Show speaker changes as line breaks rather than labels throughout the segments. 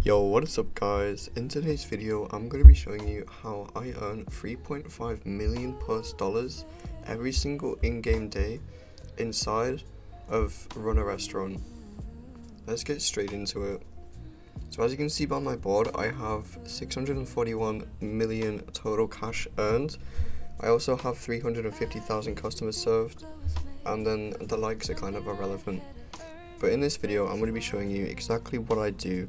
Yo, what is up guys? In today's video I'm going to be showing you how I earn 3.5 million plus dollars every single in-game day inside of Run a Restaurant. Let's get straight into it. So as you can see by my board, I have 641 million total cash earned. I also have 350,000 customers served, and then the likes are kind of irrelevant. But in this video I'm going to be showing you exactly what I do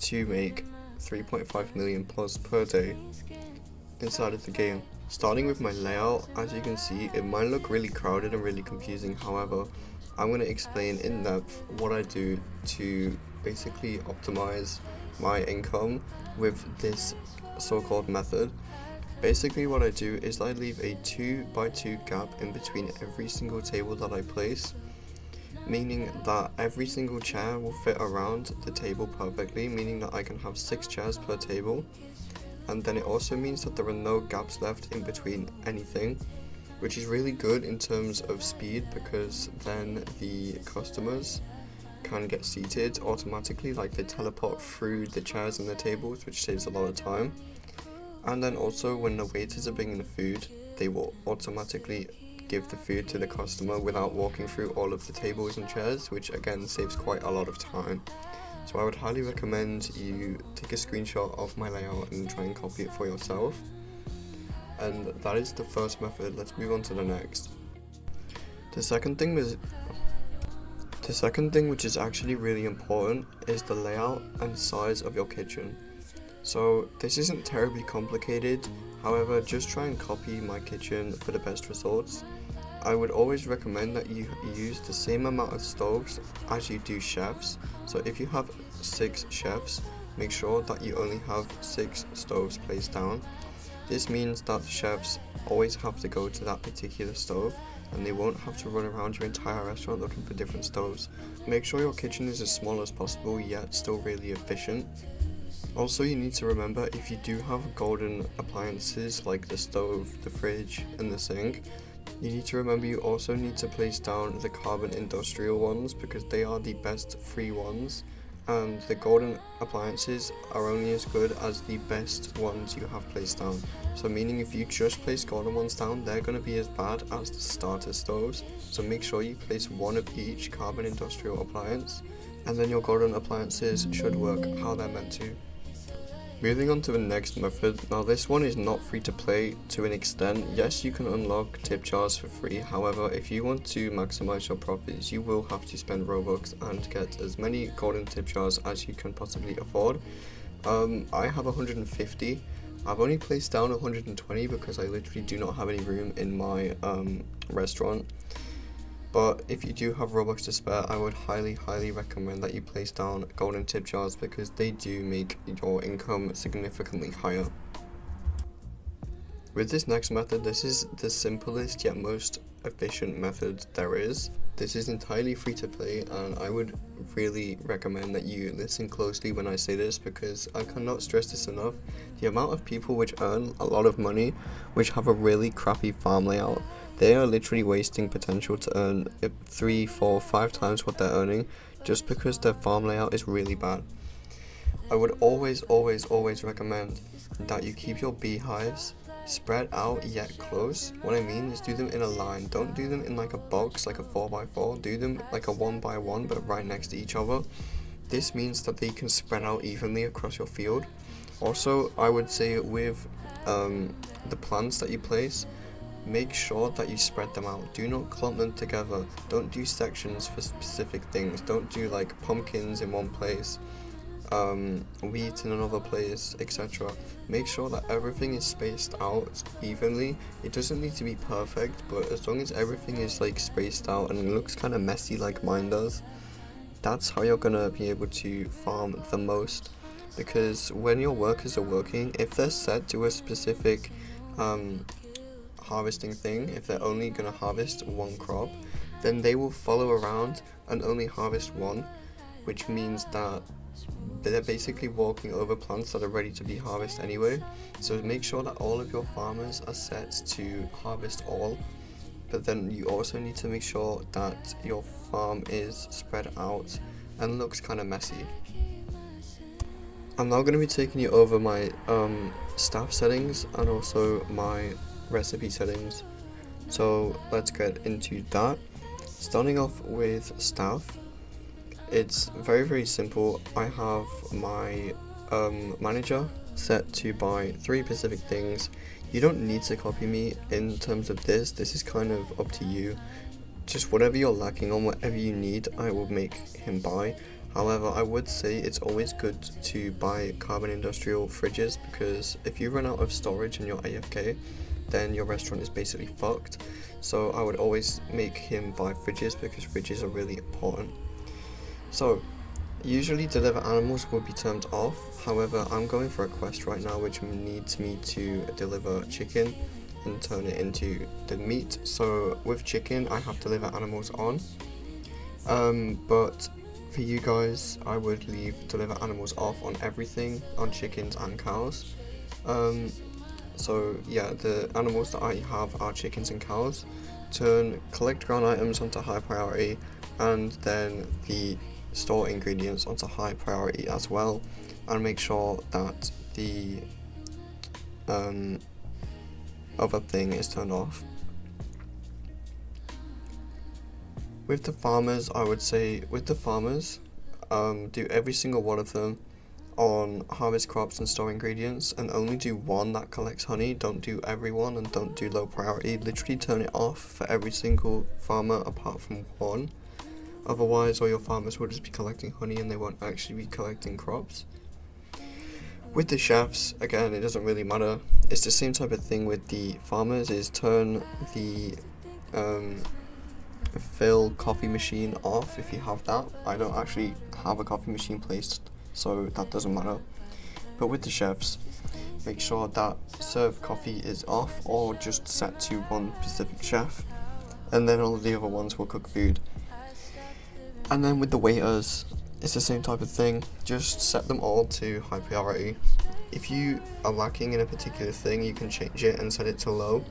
to make 3.5 million plus per day inside of the game. Starting with my layout, as you can see, it might look really crowded and really confusing. However, I'm going to explain in depth what I do to basically optimize my income with this so-called method. Basically what I do is I leave a 2x2 gap in between every single table that I place, meaning that every single chair will fit around the table perfectly, meaning that I can have 6 chairs per table. And then it also means that there are no gaps left in between anything, which is really good in terms of speed, because then the customers can get seated automatically, like they teleport through the chairs and the tables, which saves a lot of time. And then also when the waiters are bringing the food, they will automatically give the food to the customer without walking through all of the tables and chairs, which again saves quite a lot of time. So I would highly recommend you take a screenshot of my layout and try and copy it for yourself. And that is the first method. Let's move on to the next. The second thing which is actually really important is the layout and size of your kitchen. So this isn't terribly complicated, however just try and copy my kitchen for the best results. I would always recommend that you use the same amount of stoves as you do chefs. So if you have 6 chefs, make sure that you only have 6 stoves placed down. This means that the chefs always have to go to that particular stove, and they won't have to run around your entire restaurant looking for different stoves. Make sure your kitchen is as small as possible, yet still really efficient. Also, you need to remember, if you do have golden appliances like the stove, the fridge and the sink, you need to remember you also need to place down the carbon industrial ones, because they are the best free ones, and the golden appliances are only as good as the best ones you have placed down. So meaning if you just place golden ones down, they're going to be as bad as the starter stoves. So make sure you place one of each carbon industrial appliance, and then your golden appliances should work how they're meant to. Moving on to the next method. Now this one is not free to play to an extent. Yes, you can unlock tip jars for free. However, if you want to maximize your profits, you will have to spend Robux and get as many golden tip jars as you can possibly afford. I have 150. I've only placed down 120 because I literally do not have any room in my restaurant. But if you do have Robux to spare, I would highly recommend that you place down golden tip jars, because they do make your income significantly higher. With this next method, this is the simplest yet most efficient method there is. This is entirely free to play, and I would really recommend that you listen closely when I say this, because I cannot stress this enough. The amount of people which earn a lot of money which have a really crappy farm layout, they are literally wasting potential to earn 3, 4, 5 times what they're earning just because their farm layout is really bad. I would always recommend that you keep your beehives spread out yet close. What I mean is do them in a line. Don't do them in like a box, like a 4x4. Do them like a 1x1, but right next to each other. This means that they can spread out evenly across your field. Also, I would say with the plants that you place, make sure that you spread them out. Do not clump them together. Don't do sections for specific things. Don't do like pumpkins in one place, wheat in another place, etc. Make sure that everything is spaced out evenly. It doesn't need to be perfect, but as long as everything is like spaced out and it looks kind of messy like mine does, that's how you're gonna be able to farm the most. Because when your workers are working, if they're set to a specific harvesting thing, if they're only going to harvest one crop, then they will follow around and only harvest one, which means that they're basically walking over plants that are ready to be harvested anyway. So make sure that all of your farmers are set to harvest all, but then you also need to make sure that your farm is spread out and looks kind of messy. I'm now going to be taking you over my staff settings and also my recipe settings. So let's get into that. Starting off with staff, it's very simple. I have my manager set to buy 3 specific things. You don't need to copy me in terms of this. This is kind of up to you. Just whatever you're lacking on, whatever you need, I will make him buy. However, I would say it's always good to buy carbon industrial fridges, because if you run out of storage and you're AFK, then your restaurant is basically fucked. So I would always make him buy fridges, because fridges are really important. So usually deliver animals will be turned off. However, I'm going for a quest right now which needs me to deliver chicken and turn it into the meat. So with chicken I have deliver animals on, but for you guys I would leave deliver animals off on everything, on chickens and cows. So yeah, the animals that I have are chickens and cows. Collect ground items onto high priority, and then the store ingredients onto high priority as well, and make sure that the other thing is turned off. With the farmers, I would say do every single one of them on harvest crops and store ingredients, and only do one that collects honey. Don't do everyone, and don't do low priority. Literally turn it off for every single farmer apart from one. Otherwise all your farmers will just be collecting honey and they won't actually be collecting crops. With the chefs, again, it doesn't really matter. It's the same type of thing with the farmers, is turn the fill coffee machine off if you have that. I don't actually have a coffee machine placed, so that doesn't matter. But with the chefs, make sure that serve coffee is off, or just set to one specific chef, and then all of the other ones will cook food. And then with the waiters, it's the same type of thing. Just set them all to high priority. If you are lacking in a particular thing, you can change it and set it to low.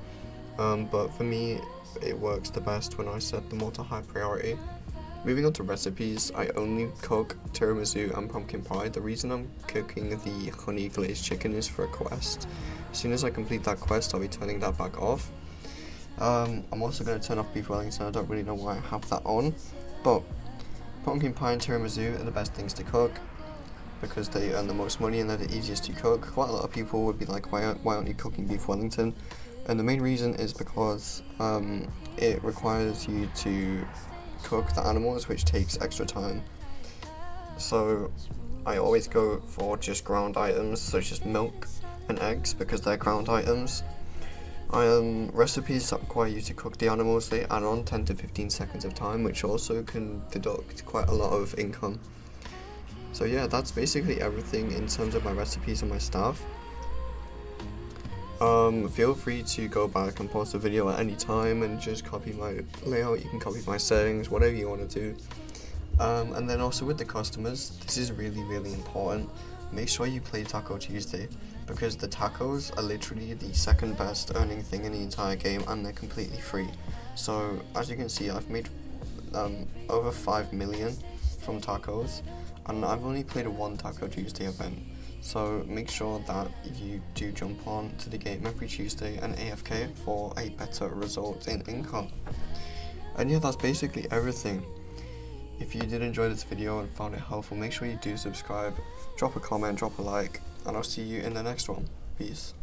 But for me, it works the best when I set them all to high priority. Moving on to recipes, I only cook tiramisu and pumpkin pie. The reason I'm cooking the honey glazed chicken is for a quest. As soon as I complete that quest, I'll be turning that back off. I'm also going to turn off beef Wellington. I don't really know why I have that on, but pumpkin pie and tiramisu are the best things to cook, because they earn the most money and they're the easiest to cook. Quite a lot of people would be like, why aren't you cooking beef Wellington? And the main reason is because it requires you to cook the animals, which takes extra time. So I always go for just ground items such as milk and eggs, because they're ground items. Recipes that require you to cook the animals, they add on 10 to 15 seconds of time, which also can deduct quite a lot of income. So yeah, that's basically everything in terms of my recipes and my staff. Feel free to go back and pause the video at any time and just copy my layout. You can copy my settings, whatever you want to do. And then also with the customers, this is really important. Make sure you play Taco Tuesday, because the tacos are literally the second best earning thing in the entire game, and they're completely free. So as you can see, I've made over 5 million from tacos, and I've only played a 1 Taco Tuesday event. So make sure that you do jump on to the game every Tuesday and AFK for a better result in income. And yeah, that's basically everything. If you did enjoy this video and found it helpful, make sure you do subscribe, drop a comment, drop a like, and I'll see you in the next one. Peace.